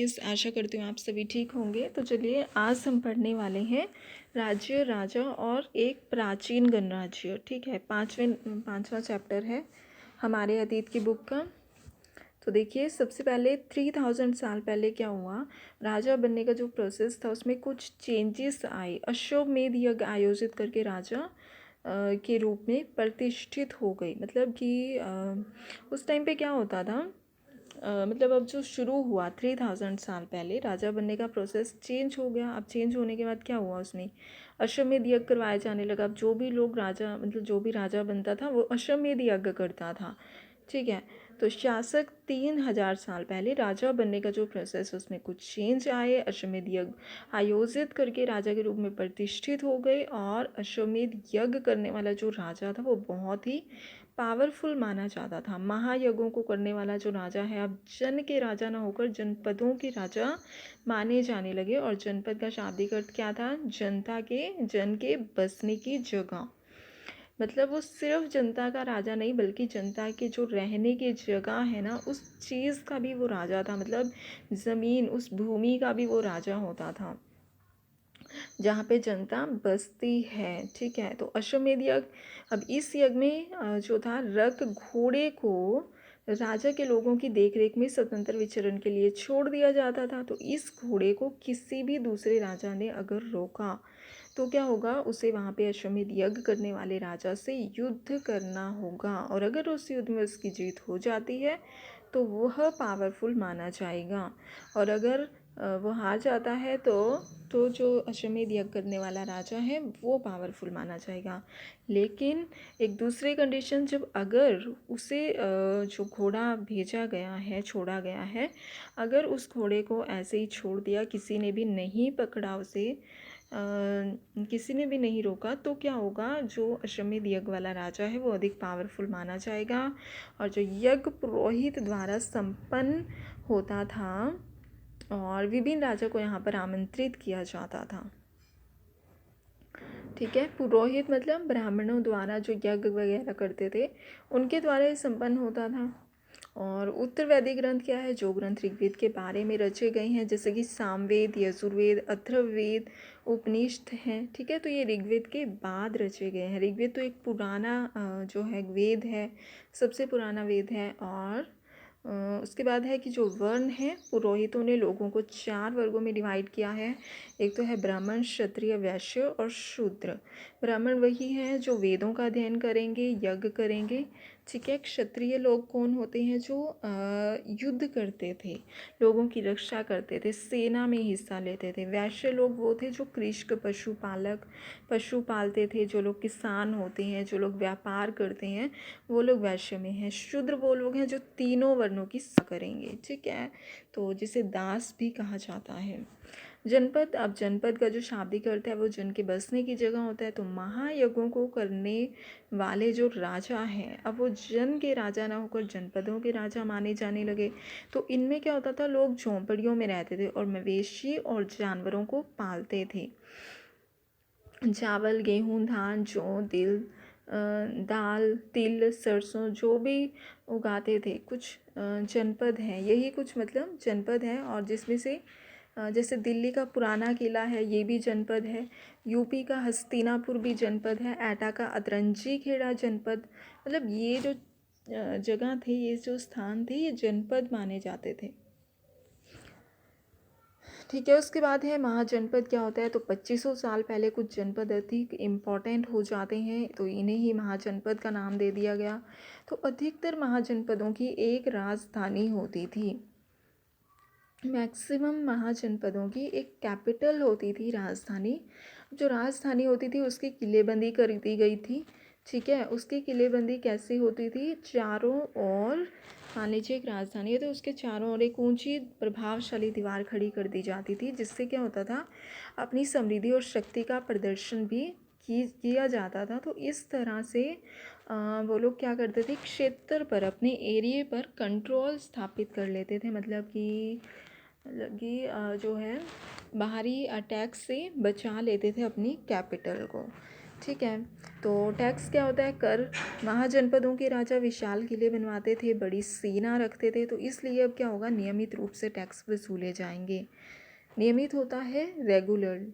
Guys, आशा करती हूँ आप सभी ठीक होंगे। तो चलिए आज हम पढ़ने वाले हैं राज्य, राजा और एक प्राचीन गणराज्य। ठीक है, पांचवा चैप्टर है हमारे अतीत की बुक का। तो देखिए, सबसे पहले 3000 साल पहले क्या हुआ, राजा बनने का जो प्रोसेस था उसमें कुछ चेंजेस आए। अश्वमेध यज्ञ आयोजित करके राजा के रूप में प्रतिष्ठित हो गई। मतलब कि उस टाइम पे क्या होता था, मतलब अब जो शुरू हुआ 3000 साल पहले राजा बनने का प्रोसेस चेंज हो गया। अब चेंज होने के बाद क्या हुआ, उसमें अश्वमेध यज्ञ करवाया जाने लगा। अब जो भी लोग राजा, मतलब जो भी राजा बनता था वो अश्वमेध यज्ञ करता था। ठीक है, तो शासक 3000 साल पहले राजा बनने का जो प्रोसेस उसमें कुछ चेंज आए। अश्वमेध यज्ञ आयोजित करके राजा के रूप में प्रतिष्ठित हो गए। और अश्वमेध यज्ञ करने वाला जो राजा था वो बहुत ही पावरफुल माना जाता था। महायज्ञों को करने वाला जो राजा है अब जन के राजा ना होकर जनपदों के राजा माने जाने लगे। और जनपद का शाब्दिक अर्थ क्या था, जनता के, जन के बसने की जगह। मतलब वो सिर्फ जनता का राजा नहीं बल्कि जनता के जो रहने की जगह है ना, उस चीज़ का भी वो राजा था। मतलब ज़मीन, उस भूमि का भी वो राजा होता था जहाँ पे जनता बसती है। ठीक है, तो अश्वमेध यज्ञ, अब इस यज्ञ में जो था, रथ घोड़े को राजा के लोगों की देखरेख में स्वतंत्र विचरण के लिए छोड़ दिया जाता था। तो इस घोड़े को किसी भी दूसरे राजा ने अगर रोका तो क्या होगा, उसे वहाँ पे अश्वमेध यज्ञ करने वाले राजा से युद्ध करना होगा। और अगर उस युद्ध में उसकी जीत हो जाती है तो वह पावरफुल माना जाएगा। और अगर वो हार जाता है तो जो अश्वमेध यज्ञ करने वाला राजा है वो पावरफुल माना जाएगा। लेकिन एक दूसरी कंडीशन, जब अगर उसे जो घोड़ा भेजा गया है, छोड़ा गया है, अगर उस घोड़े को ऐसे ही छोड़ दिया, किसी ने भी नहीं पकड़ा उसे, किसी ने भी नहीं रोका, तो क्या होगा, जो अश्वमेध यज्ञ वाला राजा है वो अधिक पावरफुल माना जाएगा। और जो यज्ञ पुरोहित द्वारा संपन्न होता था और विभिन्न राजा को यहाँ पर आमंत्रित किया जाता था। ठीक है, पुरोहित मतलब ब्राह्मणों द्वारा जो यज्ञ वगैरह करते थे उनके द्वारा ये संपन्न होता था। और उत्तर वैदिक ग्रंथ क्या है, जो ग्रंथ ऋग्वेद के बारे में रचे गए हैं, जैसे कि सामवेद, यजुर्वेद, अथर्ववेद, उपनिषद हैं। ठीक है, तो ये ऋग्वेद के बाद रचे गए हैं। ऋग्वेद तो एक पुराना जो है वेद है, सबसे पुराना वेद है। और उसके बाद है कि जो वर्ण है, पुरोहितों ने लोगों को 4 वर्गों में डिवाइड किया है। एक तो है ब्राह्मण, क्षत्रिय, वैश्य और शूद्र। ब्राह्मण वही हैं जो वेदों का अध्ययन करेंगे, यज्ञ करेंगे। ठीक है, क्षत्रिय लोग कौन होते हैं, जो युद्ध करते थे, लोगों की रक्षा करते थे, सेना में हिस्सा लेते थे। वैश्य लोग वो थे जो कृषक, पशुपालक, पशु पालते थे। जो लोग किसान होते हैं, जो लोग व्यापार करते हैं, वो लोग वैश्य में हैं। शूद्र वो लोग हैं जो तीनों वर्णों की सेवा करेंगे। ठीक है, तो जिसे दास भी कहा जाता है। जनपद, अब जनपद का जो शाब्दिक अर्थ है वो जन के बसने की जगह होता है। तो महायज्ञों को करने वाले जो राजा हैं अब वो जन के राजा ना होकर जनपदों के राजा माने जाने लगे। तो इनमें क्या होता था, लोग झोंपड़ियों में रहते थे और मवेशी और जानवरों को पालते थे। चावल, गेहूँ, धान, जौ, दाल, तिल, सरसों जो भी उगाते थे। कुछ जनपद हैं, यही कुछ मतलब जनपद हैं। और जिसमें से जैसे दिल्ली का पुराना किला है, ये भी जनपद है। यूपी का हस्तिनापुर भी जनपद है। एटा का अतरंजी खेड़ा जनपद। मतलब ये जो जगह थे, ये जो स्थान थे, ये जनपद माने जाते थे। ठीक है, उसके बाद है महाजनपद। क्या होता है, तो 2500 साल पहले कुछ जनपद अधिक इम्पॉर्टेंट हो जाते हैं तो इन्हें ही महाजनपद का नाम दे दिया गया। तो अधिकतर महाजनपदों की एक राजधानी होती थी। मैक्सिमम महाजनपदों की एक कैपिटल होती थी, राजधानी। जो राजधानी होती थी उसकी किलेबंदी कर दी गई थी। ठीक है, उसकी किलेबंदी कैसे होती थी, चारों ओर, मान लीजिए एक राजधानी है तो उसके चारों ओर एक ऊंची प्रभावशाली दीवार खड़ी कर दी जाती थी, जिससे क्या होता था, अपनी समृद्धि और शक्ति का प्रदर्शन भी किया जाता था। तो इस तरह से वो लोग क्या करते थे, क्षेत्र पर, अपने एरिए पर कंट्रोल स्थापित कर लेते थे। मतलब कि जो है बाहरी अटैक से बचा लेते थे अपनी कैपिटल को। ठीक है। तो टैक्स क्या होता है? कर। महाजनपदों के राजा विशाल किले बनवाते थे, बड़ी सेना रखते थे, तो इसलिए अब क्या होगा? नियमित रूप से टैक्स वसूले जाएंगे। नियमित होता है रेगुलर,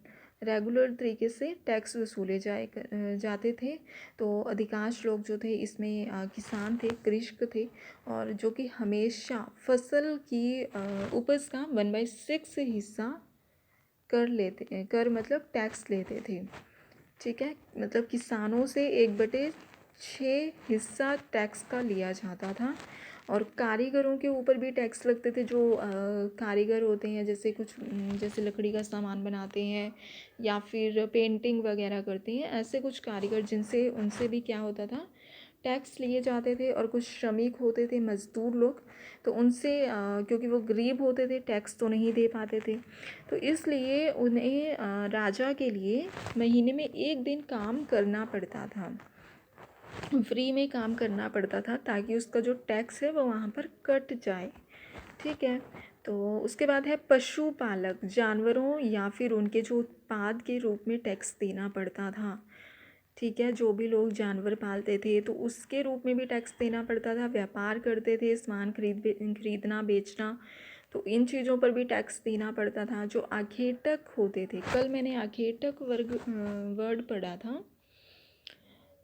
रेगुलर तरीके से टैक्स वसूले जाते थे। तो अधिकांश लोग जो थे इसमें किसान थे, कृषक थे, और जो कि हमेशा फसल की उपज का 1/6 हिस्सा कर मतलब टैक्स लेते थे। ठीक है, मतलब किसानों से 1/6 हिस्सा टैक्स का लिया जाता था। और कारीगरों के ऊपर भी टैक्स लगते थे, जो कारीगर होते हैं, जैसे जैसे लकड़ी का सामान बनाते हैं या फिर पेंटिंग वगैरह करते हैं, ऐसे कुछ कारीगर जिनसे उनसे भी क्या होता था? टैक्स लिए जाते थे। और कुछ श्रमिक होते थे, मज़दूर लोग, तो उनसे क्योंकि वो गरीब होते थे, टैक्स तो नहीं दे पाते थे, तो इसलिए उन्हें राजा के लिए महीने में 1 दिन काम करना पड़ता था, फ्री में काम करना पड़ता था, ताकि उसका जो टैक्स है वो वहाँ पर कट जाए। ठीक है। तो उसके बाद है पशुपालक, जानवरों या फिर उनके जो उत्पाद के रूप में टैक्स देना पड़ता था। ठीक है, जो भी लोग जानवर पालते थे तो उसके रूप में भी टैक्स देना पड़ता था। व्यापार करते थे, सामान खरीदना बेचना, तो इन चीज़ों पर भी टैक्स देना पड़ता था। जो आखेटक होते थे, कल मैंने आखेटक वर्ड पढ़ा था,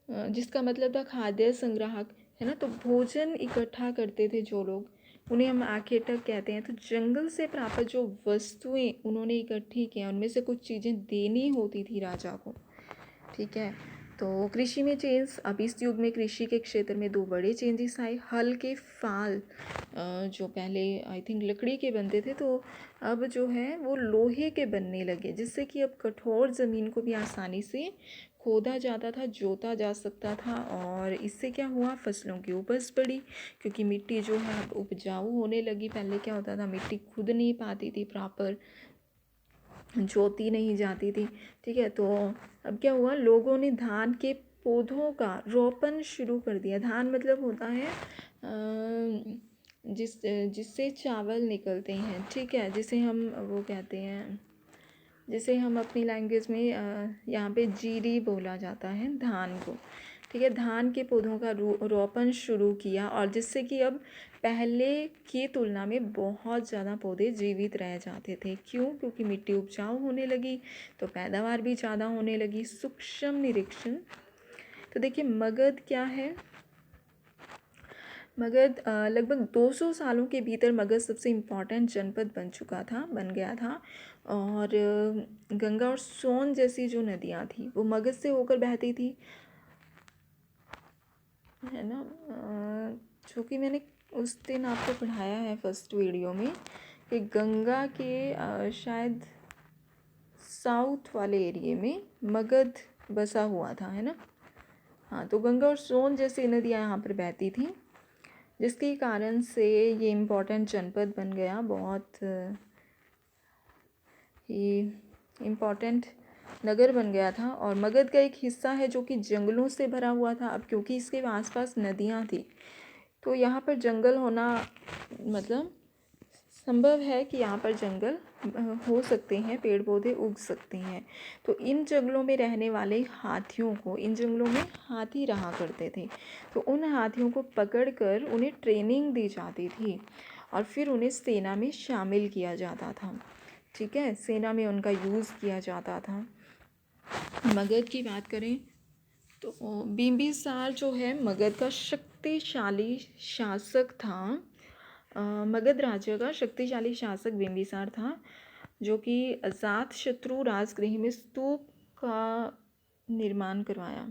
जिसका मतलब था खाद्य संग्राहक, है ना। तो भोजन इकट्ठा करते थे जो लोग, उन्हें हम आखेटक कहते हैं। तो जंगल से प्राप्त जो वस्तुएं उन्होंने इकट्ठी किया, उनमें से कुछ चीज़ें देनी होती थी राजा को। ठीक है। तो कृषि में चेंज, अब इस युग में कृषि के क्षेत्र में 2 बड़े चेंजेस आए। हल के फाल जो पहले आई थिंक लकड़ी के बनते थे, तो अब जो है वो लोहे के बनने लगे, जिससे कि अब कठोर ज़मीन को भी आसानी से खोदा जाता था, जोता जा सकता था। और इससे क्या हुआ? फसलों की उपज बढ़ी, क्योंकि मिट्टी जो है अब उपजाऊ होने लगी। पहले क्या होता था? मिट्टी खुद नहीं पाती थी प्रॉपर, जोती नहीं जाती थी। ठीक है। तो अब क्या हुआ? लोगों ने धान के पौधों का रोपण शुरू कर दिया। धान मतलब होता है जिससे चावल निकलते हैं। ठीक है, जिसे हम वो कहते हैं, जिसे हम अपनी लैंग्वेज में यहाँ पे जीरी बोला जाता है धान को। ठीक है, धान के पौधों का रोपण शुरू किया, और जिससे कि अब पहले की तुलना में बहुत ज़्यादा पौधे जीवित रह जाते थे। क्यों? क्योंकि मिट्टी उपजाऊ होने लगी, तो पैदावार भी ज़्यादा होने लगी। सूक्ष्म निरीक्षण, तो देखिए मगध क्या है? मगध लगभग 200 सालों के भीतर मगध सबसे इम्पॉर्टेंट जनपद बन गया था। और गंगा और सोन जैसी जो नदियाँ थी वो मगध से होकर बहती थी, है ना। जो कि मैंने उस दिन आपको पढ़ाया है फर्स्ट वीडियो में, कि गंगा के शायद साउथ वाले एरिए में मगध बसा हुआ था, है ना। हाँ, तो गंगा और सोन जैसी नदियाँ यहाँ पर बहती थी, जिसके कारण से ये इम्पोर्टेंट जनपद बन गया, बहुत ही इम्पोर्टेंट नगर बन गया था। और मगध का एक हिस्सा है जो कि जंगलों से भरा हुआ था। अब क्योंकि इसके आसपास नदियाँ थी, तो यहाँ पर जंगल होना मतलब संभव है कि यहाँ पर जंगल हो सकते हैं, पेड़ पौधे उग सकते हैं। तो इन जंगलों में रहने वाले हाथियों को, इन जंगलों में हाथी रहा करते थे, तो उन हाथियों को पकड़कर उन्हें ट्रेनिंग दी जाती थी, और फिर उन्हें सेना में शामिल किया जाता था। ठीक है, सेना में उनका यूज़ किया जाता था। मगध की बात करें तो बिंबिसार जो है मगध का शक्तिशाली शासक था। मगध राज्य का शक्तिशाली शासक बिंबिसार था, जो कि अजातशत्रु राजगृह में स्तूप का निर्माण करवाया।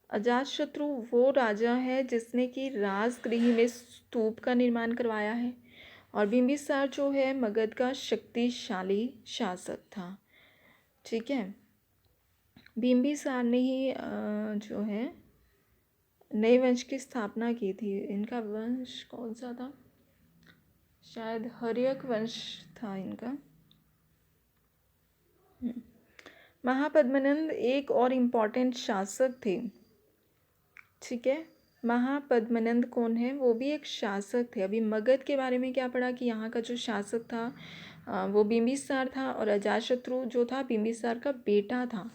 अजातशत्रु वो राजा है जिसने कि राजगृह में स्तूप का निर्माण करवाया है। और बिंबिसार जो है मगध का शक्तिशाली शासक था। ठीक है, बिंबिसार ने ही जो है नए वंश की स्थापना की थी। इनका वंश कौन सा था? शायद हर्यक वंश था इनका। महापद्मनंद एक और इम्पॉर्टेंट शासक थे। ठीक है, महापद्मनंद कौन है? वो भी एक शासक थे। अभी मगध के बारे में क्या पढ़ा कि यहाँ का जो शासक था वो बिंबिसार था, और अजातशत्रु जो था बिंबिसार का बेटा था।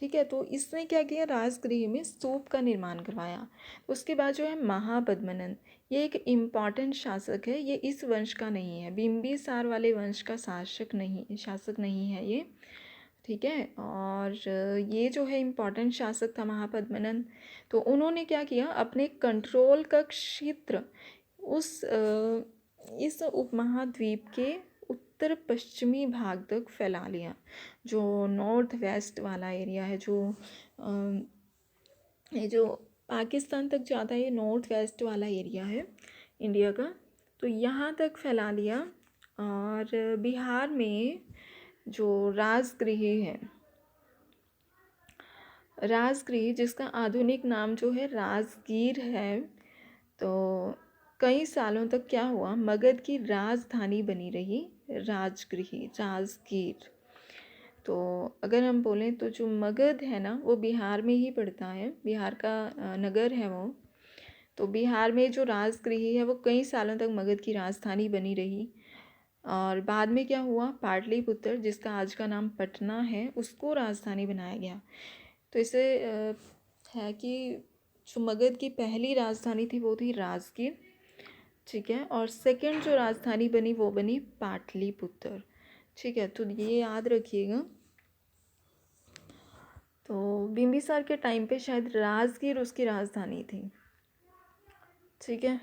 ठीक है, तो इसने क्या किया, राजगृह में स्तूप का निर्माण करवाया। उसके बाद जो है महापद्मनंद, ये एक इम्पॉर्टेंट शासक है। ये इस वंश का नहीं है, बिंबिसार वाले वंश का शासक नहीं है ये। ठीक है, और ये जो है इम्पॉर्टेंट शासक था महापद्मनंद। तो उन्होंने क्या किया, अपने कंट्रोल का क्षेत्र इस उपमहाद्वीप के उत्तर पश्चिमी भाग तक फैला लिया। जो नॉर्थ वेस्ट वाला एरिया है, ये जो पाकिस्तान तक जाता है, ये नॉर्थ वेस्ट वाला एरिया है इंडिया का, तो यहाँ तक फैला लिया। और बिहार में जो राजगृह जिसका आधुनिक नाम जो है राजगीर है, तो कई सालों तक क्या हुआ, मगध की राजधानी बनी रही राजगीर। तो अगर हम बोलें तो जो मगध है ना, वो बिहार में ही पड़ता है, बिहार का नगर है वो। तो बिहार में जो राजगृह है वो कई सालों तक मगध की राजधानी बनी रही। और बाद में क्या हुआ, पाटलिपुत्र जिसका आज का नाम पटना है, उसको राजधानी बनाया गया। तो इसे है कि जो मगध की पहली राजधानी थी वो थी राजगीर। ठीक है, और सेकंड जो राजधानी बनी वो बनी पाटलिपुत्र। ठीक है, तो ये याद रखिएगा। तो बिंबिसार के टाइम पे शायद राजगीर उसकी राजधानी थी। ठीक है,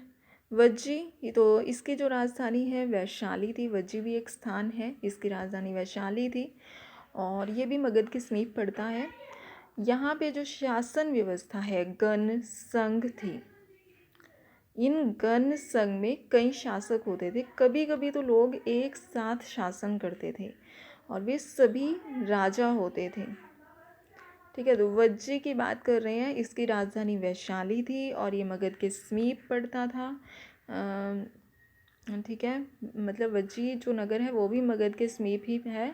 वज्जी, तो इसकी जो राजधानी है वैशाली थी। वज्जी भी एक स्थान है, इसकी राजधानी वैशाली थी, और ये भी मगध के समीप पड़ता है। यहाँ पे जो शासन व्यवस्था है गण संघ थी। इन गण संघ में कई शासक होते थे, कभी कभी तो लोग एक साथ शासन करते थे, और वे सभी राजा होते थे। ठीक है, तो वज्जी की बात कर रहे हैं, इसकी राजधानी वैशाली थी और ये मगध के समीप पड़ता था। ठीक है, मतलब वज्जी जो नगर है वो भी मगध के समीप ही है,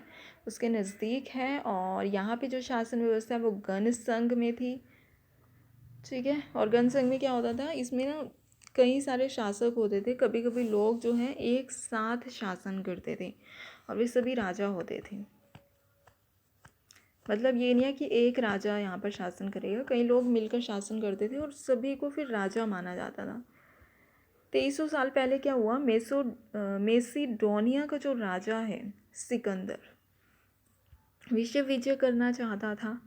उसके नज़दीक है। और यहाँ पे जो शासन व्यवस्था है वो गण संघ में थी। ठीक है, और गण संघ में क्या होता था, इसमें ना कई सारे शासक होते थे, कभी कभी लोग जो हैं एक साथ शासन करते थे, और वे सभी राजा होते थे। मतलब ये नहीं है कि एक राजा यहाँ पर शासन करेगा, कई लोग मिलकर शासन करते थे और सभी को फिर राजा माना जाता था। 2300 साल पहले क्या हुआ, मेसिडोनिया का जो राजा है सिकंदर, विश्व विजय करना चाहता था,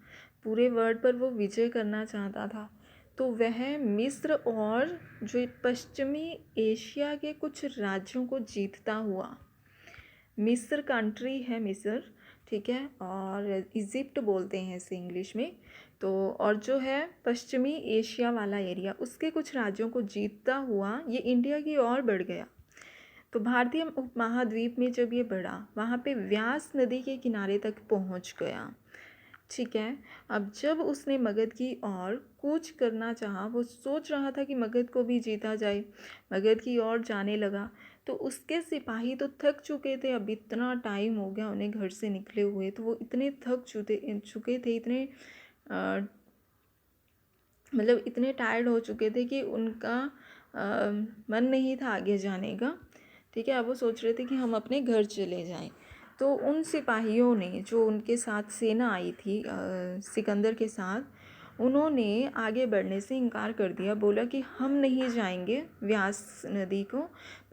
पूरे वर्ल्ड पर वो विजय करना चाहता था। तो वह मिस्र और जो पश्चिमी एशिया के कुछ राज्यों को जीतता हुआ, मिस्र कंट्री है मिस्र, ठीक है, और इजिप्ट बोलते हैं इसे इंग्लिश में। तो और जो है पश्चिमी एशिया वाला एरिया, उसके कुछ राज्यों को जीतता हुआ ये इंडिया की ओर बढ़ गया। तो भारतीय उपमहाद्वीप में जब ये बढ़ा, वहाँ पे व्यास नदी के किनारे तक पहुँच गया। ठीक है, अब जब उसने मगध की ओर कूच करना चाहा, वो सोच रहा था कि मगध को भी जीता जाए, मगध की ओर जाने लगा, तो उसके सिपाही तो थक चुके थे। अब इतना टाइम हो गया उन्हें घर से निकले हुए, तो वो इतने थक चुके थे, इतने मतलब इतने टायर्ड हो चुके थे कि उनका मन नहीं था आगे जाने का। ठीक है, अब वो सोच रहे थे कि हम अपने घर चले जाएं। तो उन सिपाहियों ने, जो उनके साथ सेना आई थी सिकंदर के साथ, उन्होंने आगे बढ़ने से इनकार कर दिया, बोला कि हम नहीं जाएंगे, व्यास नदी को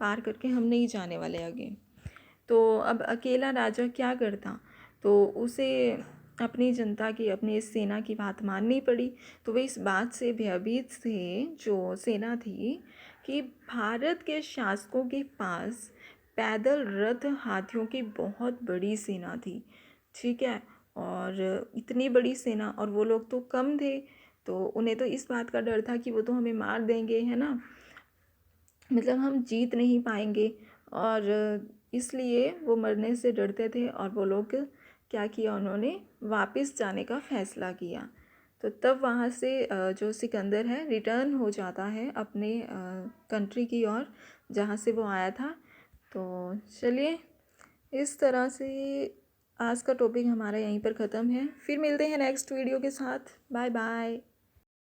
पार करके हम नहीं जाने वाले आगे। तो अब अकेला राजा क्या करता, तो उसे अपनी जनता की, अपनी इस सेना की बात माननी पड़ी। तो वे इस बात से भयभीत थे, जो सेना थी, कि भारत के शासकों के पास पैदल रथ हाथियों की बहुत बड़ी सेना थी। ठीक है, और इतनी बड़ी सेना, और वो लोग तो कम थे, तो उन्हें तो इस बात का डर था कि वो तो हमें मार देंगे, है ना, मतलब हम जीत नहीं पाएंगे, और इसलिए वो मरने से डरते थे। और वो लोग क्या किया, उन्होंने वापस जाने का फ़ैसला किया। तो तब वहाँ से जो सिकंदर है रिटर्न हो जाता है अपने कंट्री की ओर, जहाँ से वो आया था। तो चलिए, इस तरह से आज का टॉपिक हमारा यहीं पर ख़त्म है। फिर मिलते हैं नेक्स्ट वीडियो के साथ। Bye bye.